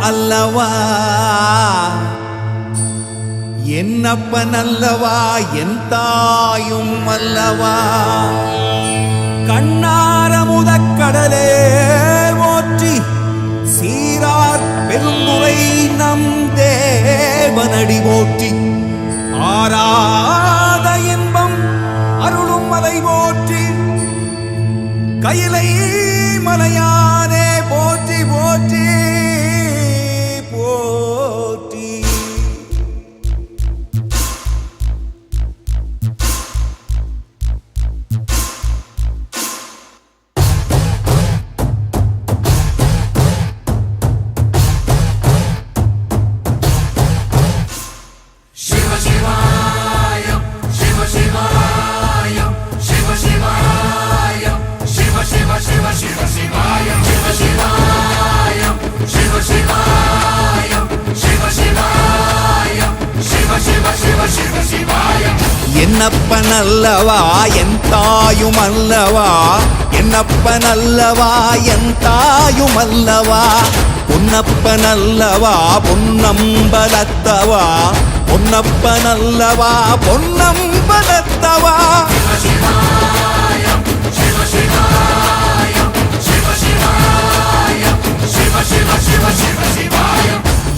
அல்லவா என்னப்பன் அல்லவா என் தாயும் அல்லவா கண்ணார முதக்கடலே போற்றி சீரார் பெருந்துரை நம் தேவனடி போற்றி ஆராத இன்பம் அருளும் மலை போற்றி கையிலை மலையானே போற்றி போற்றி போற்றி என்னப்பன் அல்லவா என் தாயும் அல்லவா என்னப்பன் அல்லவா என் தாயும் அல்லவா பொன்னப்பன் அல்லவா பொன்னம்பலத்தவா பொன்னப்பன் அல்லவா பொன்னம்பலத்தவா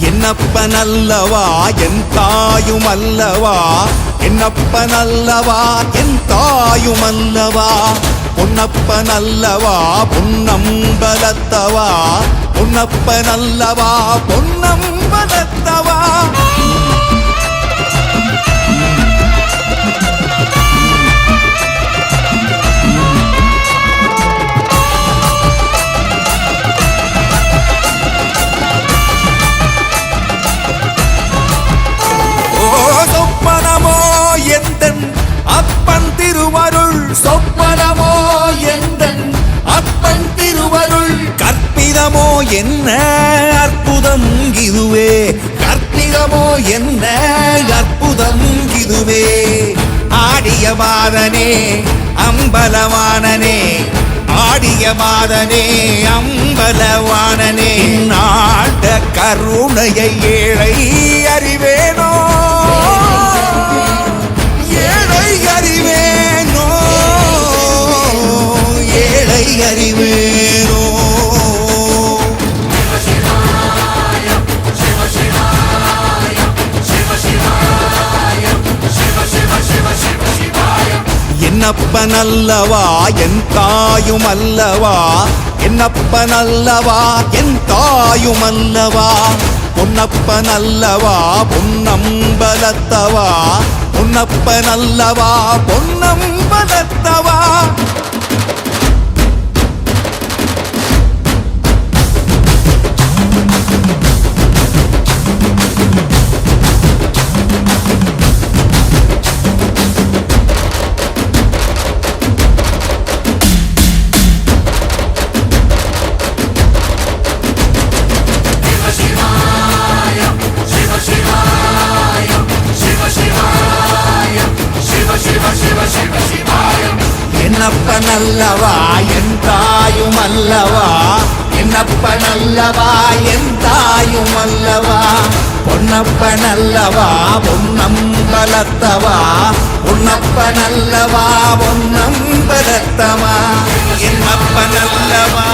என்னப்பன் அல்லவா என் தாயும் அல்லவா என்னப்பன் அல்லவா என் தாயும் அல்லவா பொன்னப்பன் அல்லவா பொன்னம்பலத்தவா பொன்னப்பன் அல்லவா பொன்னம்பலத்தவா அப்பன் திருவருள் சொப்பனமோ எந்தன் அப்பன் திருவருள் கற்பிதமோ என்ன அற்புதம் இதுவே கற்பிதமோ என்ன அற்புதம் இதுவே ஆடிய மாதனே அம்பலவானனே ஆடிய மாதனே அம்பலவானனே நாட கருணையை ஏழை அறிவேனோ அறிவேனோ ஏழை அறிவேனோ என்னப்பன் அல்லவா என் தாயும் அல்லவா என்னப்பன் அல்லவா என் தாயும் அல்லவா பொன்னப்பன் அல்லவா பொன்னம்பலத்தவா பொன்னப்பன் அல்லவா பொன்னம்பலத்தவா என்னப்பன் அல்லவா என் தாயும் அல்லவா என்னப்பன் அல்லவா என் தாயும் அல்லவா பொன்னப்பன் அல்லவா பொன்னம்பலத்தவா பொன்னப்பன் அல்லவா பொன்னம்பலத்தவா என்னப்பன் அல்லவா